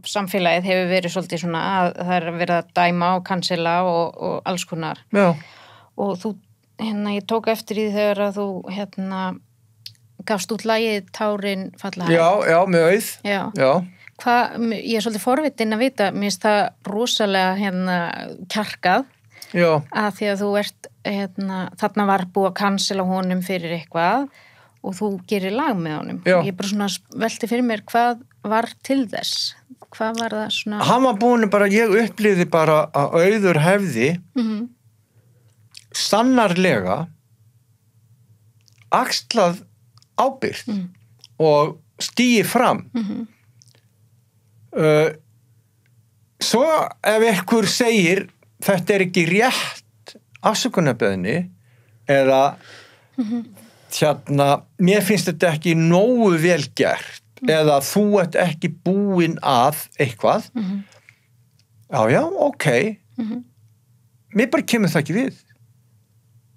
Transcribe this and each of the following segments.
samfélagið hefur verið svolítið svona að það verið að dæma og cancela og alls konar. Já. Og þú, ég tók eftir því þegar að þú, gafst út lagið Tárin falla. Já, með auð. Já. Ég svolítið forvitin að vita, mér finnst það rosalega kjarkað. Já. Að því að þú ert, þarna var búið að cancela honum fyrir eitthvað og þú gerir lag með honum. Já. Ég bara svona velti fyrir mér hvað var til þess? Hvað var það svona? Hann var búin bara, ég upplýði bara að Auður hefði sannarlega axlað ábyrgð og stíi fram. Svo ef einhver segir þetta ekki rétt afsökunarbeiðni eða mér finnst þetta ekki nógu vel gert eða þú ert ekki búin að eitthvað já, ok mér bara kemur það ekki við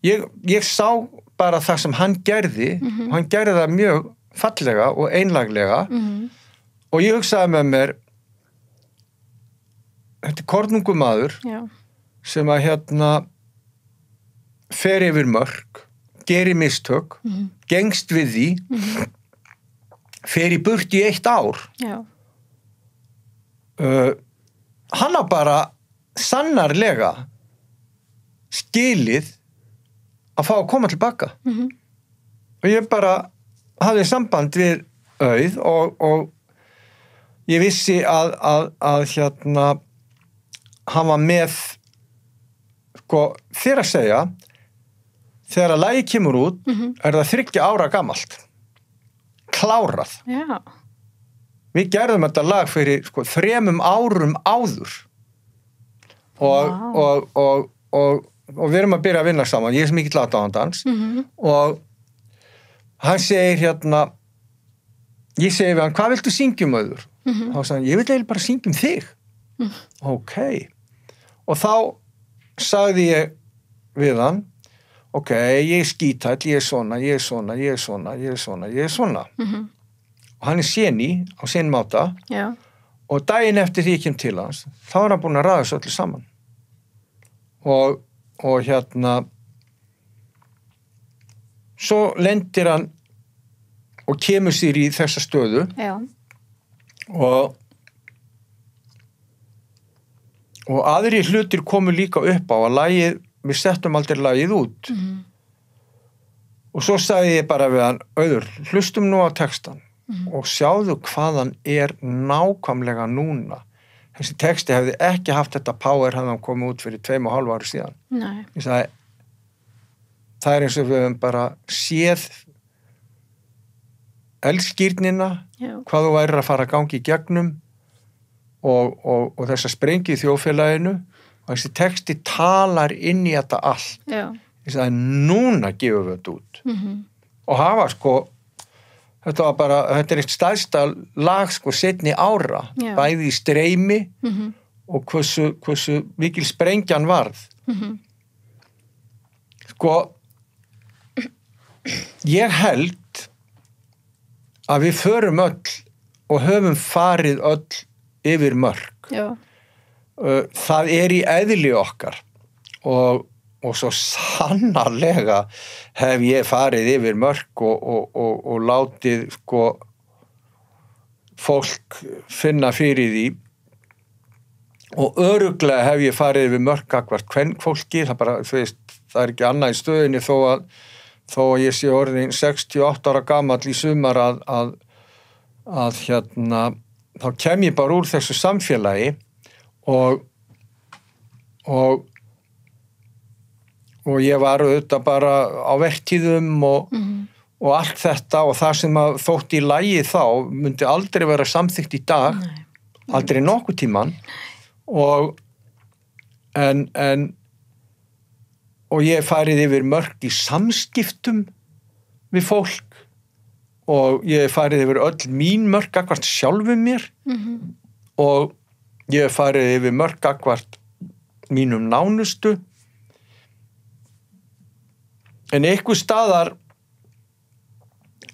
ég sá bara það sem hann gerði og hann gerði það mjög fallega og einlaglega og ég hugsaði með mér þetta kornungumaður sem að fer yfir mörk gerir mistök gengst við því fer í burt í 1 ár hann á bara sannarlega skilið að fá að koma tilbaka og ég bara hafði samband við Auð og ég vissi að hann var með þér að segja þegar að lagið kemur út er það 3 ára gamalt klárað við gerðum þetta lag fyrir 3 árum áður og við erum að byrja að vinna saman ég er sem ekki lata á hans og hann segir ég segi við hann, hvað viltu syngja Auður? Þá sagði hann, ég vil eiginlega bara syngja þig ok og þá sagði ég við hann ok, ég er skítall, ég er svona og hann er séni á sénmáta og daginn eftir því ég kem til hans þá er hann búinn að raða þessu öllu saman og svo lendir hann og kemur sér í þessa stöðu og aðrir hlutir komu líka upp á að lagið, við settum aldrei lagið út og svo sagði ég bara við hann Auður, hlustum nú á textan og sjáðu hvað hann er nákvæmlega núna þessi texti hefði ekki haft þetta power hann komið út fyrir 2,5 ári síðan ég sagði það er eins og við höfum bara séð eldskírnina hvað þú værir að fara að gangi í gegnum og þessa sprengi í þjóðfélaginu og þessi texti talar inn í þetta allt ég sagði núna gefum við þetta út og hafa þetta var bara, þetta er eitt stærsta lag seinni ára bæði í streymi og hversu mikil sprengjan varð ég held að við förum öll og höfum farið öll yfir mörk það er í eðli okkar og svo sannarlega hef ég farið yfir mörk og látið fólk finna fyrir því og örugglega hef ég farið yfir mörk gagnvart kvenfólki það er ekki annað í stöðinni þó að ég sé orðin 68 ára gamall í sumar að þá kem ég bara úr þessu samfélagi og ég var auðvitað bara á vertíðum og allt þetta og það sem að þótt í lagi þá myndi aldrei vera samþykkt í dag aldrei nokkuð tíman og ég farið yfir mörk í samskiptum við fólk og ég farið yfir öll mín mörk gagnvart sjálfum mér og ég farið yfir mörk gagnvart mínum nánustu en einhver staðar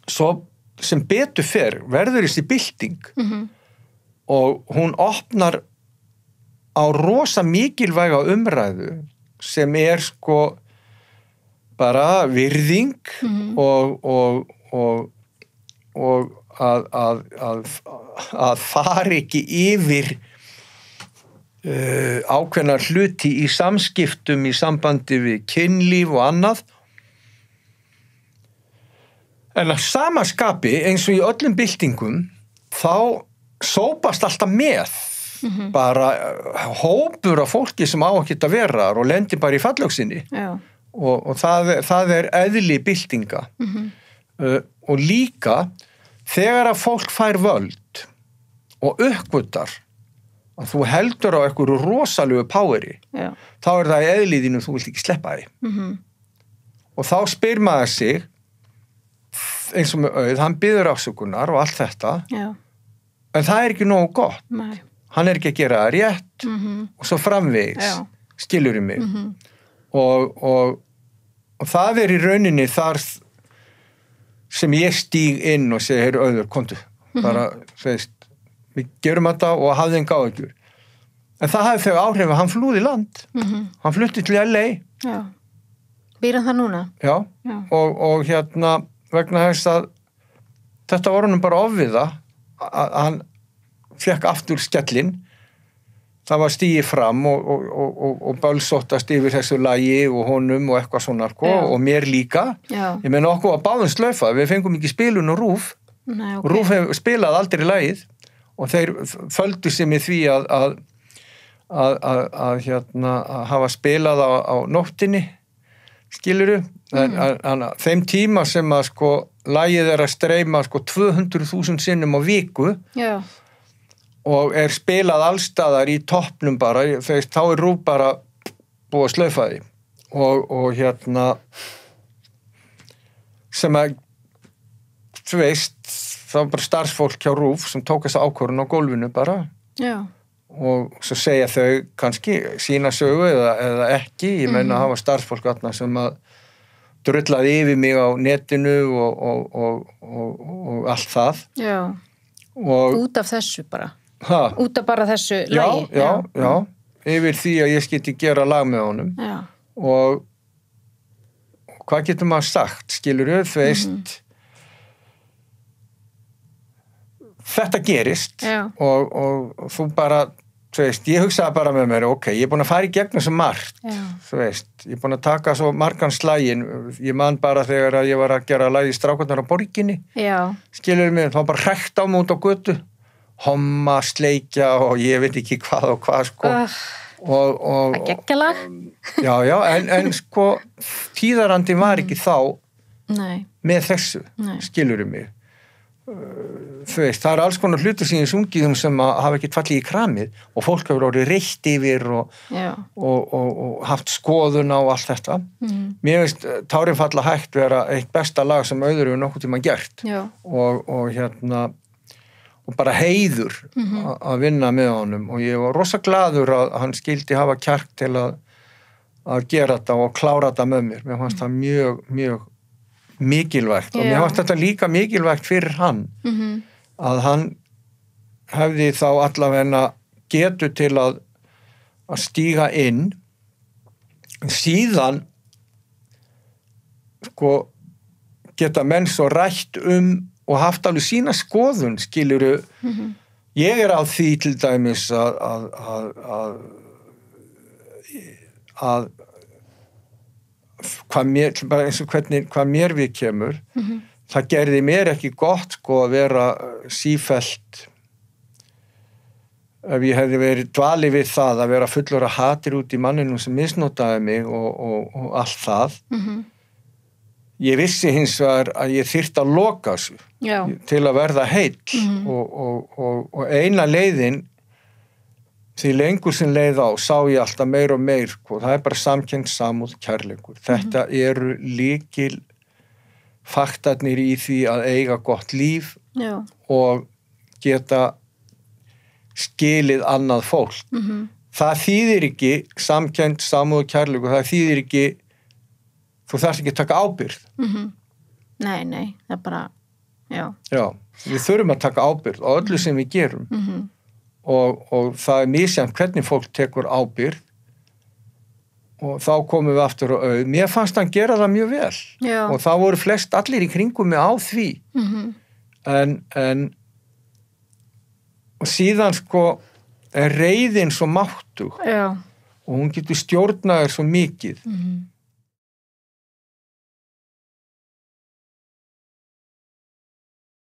svo sem betur fer verður þessi bylting og hún opnar á rosa mikilvæga umræðu sem sko bara virðing og að fara ekki yfir ákveðnar hluti í samskiptum í sambandi við kynlíf og annað. En að sama skapi, eins og í öllum byltingum, þá sópast alltaf með bara hópur af fólki sem á ekki að vera og lendir bara í fallöksinni. Og það eðli byltinga. Og líka, þegar að fólk fær völd og uppgötar að þú heldur á einhverju rosalegu poweri, þá það í eðliðinu þú vilt ekki sleppa því. Og þá spyr maður sig, eins og með Auð, hann biður afsökunar og allt þetta, en það ekki nógu gott. Nei. Hann ekki að gera það rétt og svo framvegis, skilur mig. Og það í rauninni þar sem ég stíg inn og segi, heyrðu Auður, komdu, bara, veist, við gerum þetta og hafði enga áhyggjur. En það hafði þau áhrif að hann flúði land. Hann flutti til LA. Já. Býr hann það núna? Já. Og hérna, vegna þess að þetta var honum bara ofviða að hann fekk aftur skellinn. Það var stigið fram og bölsóttast yfir þessu lagi og honum og eitthvað svona, og mér líka. Já. Ég meina okkur var báðum slöfað, við fengum ekki spilun og RÚV. Nei, og RÚV hefur spilað aldrei lagið og þeir földu sig með því að hafa spilað á nóttinni, skilurðu, en þeim tíma sem að sko lagið að streyma sko 200.000 sinnum á viku. Já. Og spilað allstaðar í toppnum bara, þá RÚV bara búið að slaufa því. Og sem að, þú veist, það var bara starfsfólk hjá RÚV sem tók þessa ákvörðun á gólfinu bara. Já. Og svo segja þau kannski sína sögu eða ekki. Ég meina að hafa starfsfólk þarna sem að drullaði yfir mig á netinu og allt það. Já. Og út af þessu bara. Út af bara þessu lagi. Já. Yfir því að ég skyti gera lag með honum. Já. Og hvað getur maður sagt, skilurðu, þú veist, þetta gerist og þú bara, þú veist, ég hugsaði bara með mér, ok, ég búin að fara í gegnum svo margt, þú veist, ég búin að taka svo margan slaginn, ég man bara þegar að ég var að gera lagið Strákarnir á borginni, skilurðu mig, þá bara hrækt á mig út á götu, homma, sleikja og ég veit ekki hvað og hvað, sko. Og geggjalag. Já, en sko, tíðarandi var ekki þá með þessu, skilurðu mig. Þú veist, það alls konar hlutur sem ég sungið sem hafa ekki fallið í kramið og fólk hefur orðið reitt yfir og haft skoðun á allt þetta. Mér veist, Tárin falla hægt vera eitt besta lag sem Auður hefur nokkuð tíma gert og bara heiður að vinna með honum og ég var rosa glaður að hann skildi hafa kjark til að gera þetta og klára þetta með mér. Mér fannst það mjög mikilvægt og mér fannst þetta líka mikilvægt fyrir hann að hann hefði þá allavega getu til að stíga inn síðan sko geta menn svo rætt og haft alveg sína skoðun, skiluru ég á því til dæmis að hvað mér, bara eins og hvað mér við kemur, það gerði mér ekki gott sko að vera sífellt ef ég hefði verið dvalið við það að vera fullur að hatir út í manninum sem misnotaði mig og allt það. Ég vissi hins vegar að ég þyrfti að loka þessu til að verða heill og eina leiðin því lengur sem leið á sá ég alltaf meir og meir og það bara samkennd, samúð, kærleikur. Þetta eru lykil faktarnir í því að eiga gott líf og geta skilið annað fólk. Það þýðir ekki samkennd, samúð, kærleikur, það þýðir ekki þú þarft ekki að taka ábyrgð. Nei, það bara, Já, við þurfum að taka ábyrgð á öllu sem við gerum og það misjafnt hvernig fólk tekur ábyrgð og þá komum við aftur á Auð. Mér fannst hann gera það mjög vel. Já. Og það voru flest allir í kringum mig á því. En og síðan sko er reiðin svo máttug. Já. Og hún getur stjórnaður svo mikið.